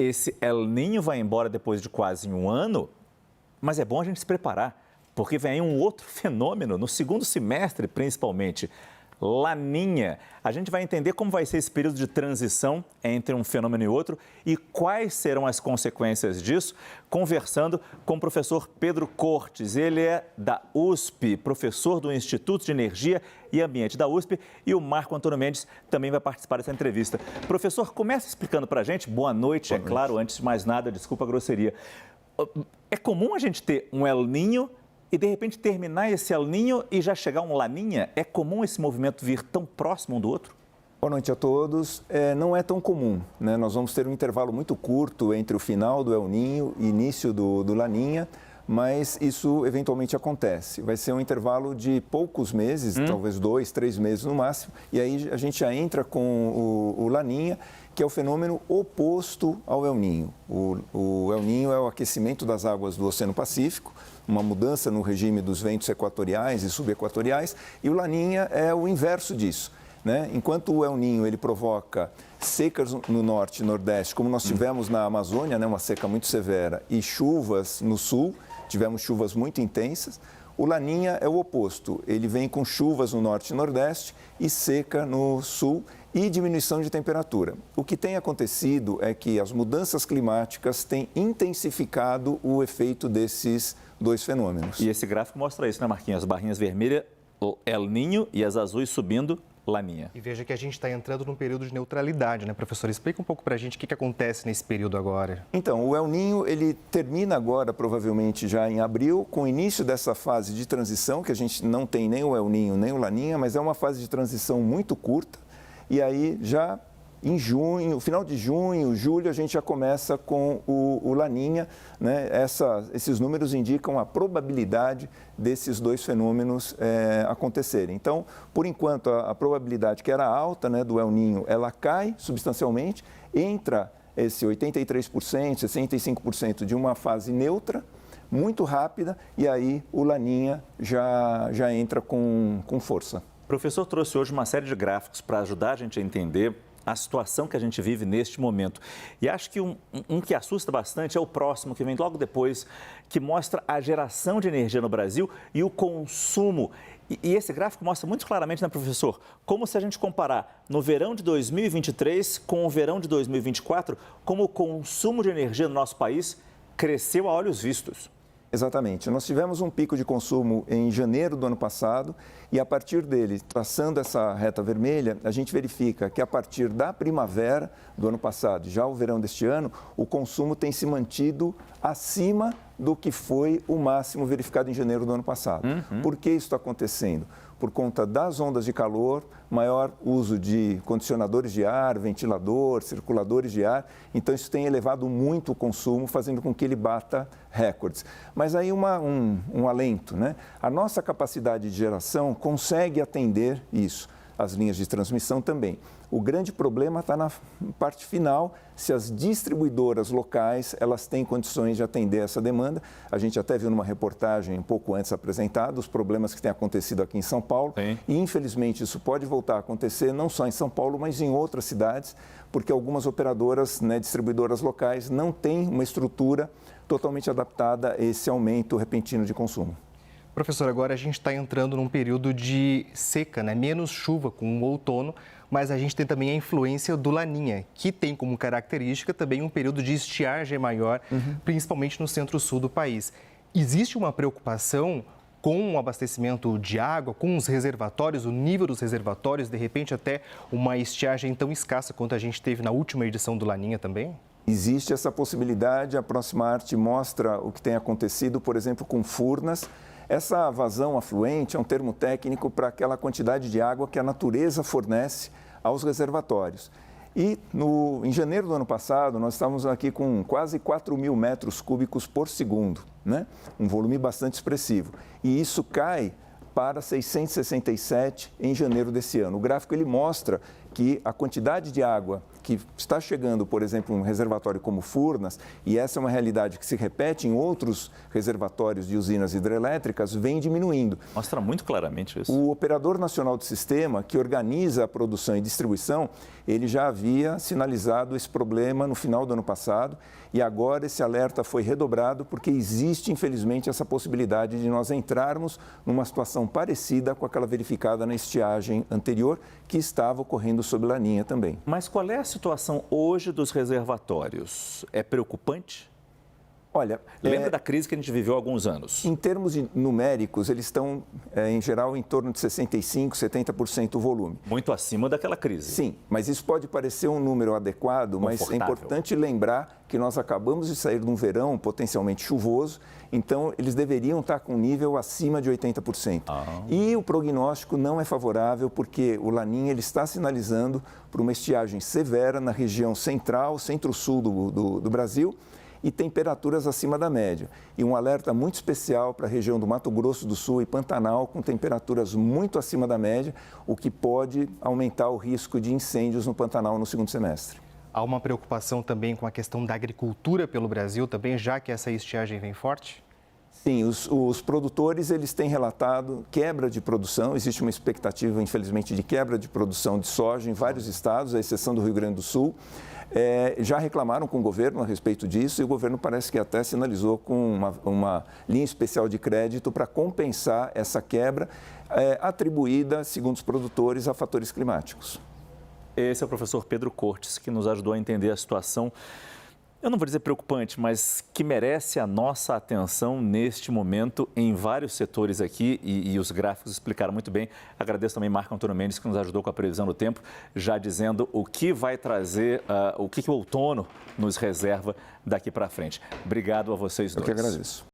esse El Niño vai embora depois de quase um ano, mas é bom a gente se preparar, porque vem aí um outro fenômeno, no segundo semestre principalmente, Laninha. A gente vai entender como vai ser esse período de transição entre um fenômeno e outro e quais serão as consequências disso, conversando com o professor Pedro Cortes. Ele é da USP, professor do Instituto de Energia e Ambiente da USP, e o Marco Antônio Mendes também vai participar dessa entrevista. Professor, começa explicando para a gente, boa noite, claro, antes de mais nada, desculpa a grosseria. É comum a gente ter um El Niño e, de repente, terminar esse El Niño e já chegar um Laninha? É comum esse movimento vir tão próximo um do outro? Boa noite a todos. Não é tão comum, né? Nós vamos ter um intervalo muito curto entre o final do El Niño e início do Laninha, mas isso eventualmente acontece. Vai ser um intervalo de poucos meses, talvez 2, 3 meses no máximo, e aí a gente já entra com o Laninha, que é o fenômeno oposto ao El Niño. O El Niño é o aquecimento das águas do Oceano Pacífico, uma mudança no regime dos ventos equatoriais e subequatoriais, e o Laninha é o inverso disso, né? Enquanto o El Niño ele provoca secas no norte e nordeste, como nós tivemos na Amazônia, né, uma seca muito severa, e chuvas no sul, tivemos chuvas muito intensas, o Laninha é o oposto, ele vem com chuvas no norte e nordeste e seca no sul e diminuição de temperatura. O que tem acontecido é que as mudanças climáticas têm intensificado o efeito desses dois fenômenos. E esse gráfico mostra isso, né, Marquinhos? As barrinhas vermelhas, o El Niño, e as azuis subindo, Laninha. E veja que a gente está entrando num período de neutralidade, né, professor? Explica um pouco para a gente o que acontece nesse período agora. Então, o El Niño, ele termina agora, provavelmente já em abril, com o início dessa fase de transição, que a gente não tem nem o El Niño nem o Laninha, mas é uma fase de transição muito curta. E aí, já em junho, final de junho, julho, a gente já começa com o Laninha, né? Esses números indicam a probabilidade desses dois fenômenos acontecerem. Então, por enquanto, a probabilidade que era alta, né, do El Niño, ela cai substancialmente, entra esse 83%, 65% de uma fase neutra, muito rápida, e aí o Laninha já entra com força. O professor trouxe hoje uma série de gráficos para ajudar a gente a entender a situação que a gente vive neste momento. E acho que um que assusta bastante é o próximo, que vem logo depois, que mostra a geração de energia no Brasil e o consumo. E esse gráfico mostra muito claramente, né, professor, como se a gente comparar no verão de 2023 com o verão de 2024, como o consumo de energia no nosso país cresceu a olhos vistos. Exatamente. Nós tivemos um pico de consumo em janeiro do ano passado e, a partir dele, traçando essa reta vermelha, a gente verifica que, a partir da primavera do ano passado, já o verão deste ano, o consumo tem se mantido acima do que foi o máximo verificado em janeiro do ano passado. Por que isso está acontecendo? Por conta das ondas de calor, maior uso de condicionadores de ar, ventilador, circuladores de ar. Então, isso tem elevado muito o consumo, fazendo com que ele bata recordes. Mas aí um alento, né? A nossa capacidade de geração consegue atender isso. As linhas de transmissão também. O grande problema está na parte final, se as distribuidoras locais elas têm condições de atender essa demanda. A gente até viu numa reportagem um pouco antes apresentada os problemas que têm acontecido aqui em São Paulo. Sim. E, infelizmente, isso pode voltar a acontecer não só em São Paulo, mas em outras cidades, porque algumas operadoras, né, distribuidoras locais, não têm uma estrutura totalmente adaptada a esse aumento repentino de consumo. Professor, agora a gente está entrando num período de seca, né? Menos chuva com o outono, mas a gente tem também a influência do Laninha, que tem como característica também um período de estiagem maior, principalmente no centro-sul do país. Existe uma preocupação com o abastecimento de água, com os reservatórios, o nível dos reservatórios, de repente até uma estiagem tão escassa quanto a gente teve na última edição do Laninha também? Existe essa possibilidade, a próxima arte mostra o que tem acontecido, por exemplo, com Furnas. Essa vazão afluente é um termo técnico para aquela quantidade de água que a natureza fornece aos reservatórios. E em janeiro do ano passado, nós estávamos aqui com quase 4 mil metros cúbicos por segundo, né? Um volume bastante expressivo. E isso cai para 667 em janeiro desse ano. O gráfico ele mostra que a quantidade de água que está chegando, por exemplo, um reservatório como Furnas, e essa é uma realidade que se repete em outros reservatórios de usinas hidrelétricas, vem diminuindo. Mostra muito claramente isso. O Operador Nacional do Sistema, que organiza a produção e distribuição, ele já havia sinalizado esse problema no final do ano passado e agora esse alerta foi redobrado porque existe, infelizmente, essa possibilidade de nós entrarmos numa situação parecida com aquela verificada na estiagem anterior, que estava ocorrendo sob Laninha também. Mas qual é a situação hoje dos reservatórios? É preocupante? Olha, Lembra da crise que a gente viveu há alguns anos? em termos numéricos, eles estão, em geral, em torno de 65%, 70% o volume. Muito acima daquela crise. Sim, mas isso pode parecer um número adequado, mas é Confortável. importante lembrar que nós acabamos de sair de um verão potencialmente chuvoso, então eles deveriam estar com um nível acima de 80%. E o prognóstico não é favorável porque o Laninha ele está sinalizando para uma estiagem severa na região central, centro-sul do Brasil, e temperaturas acima da média. E um alerta muito especial para a região do Mato Grosso do Sul e Pantanal, com temperaturas muito acima da média, o que pode aumentar o risco de incêndios no Pantanal no segundo semestre. Há uma preocupação também com a questão da agricultura pelo Brasil também, já que essa estiagem vem forte? Sim, os produtores eles têm relatado quebra de produção, existe uma expectativa, infelizmente, de quebra de produção de soja em vários estados, à exceção do Rio Grande do Sul. Já reclamaram com o governo a respeito disso e o governo parece que até sinalizou com uma linha especial de crédito para compensar essa quebra atribuída, segundo os produtores, a fatores climáticos. Esse é o professor Pedro Cortes, que nos ajudou a entender a situação, eu não vou dizer preocupante, mas que merece a nossa atenção neste momento em vários setores aqui e os gráficos explicaram muito bem. Agradeço também Marco Antônio Mendes, que nos ajudou com a previsão do tempo, já dizendo o que vai trazer, o que o outono nos reserva daqui para frente. Obrigado a vocês dois. Eu que agradeço.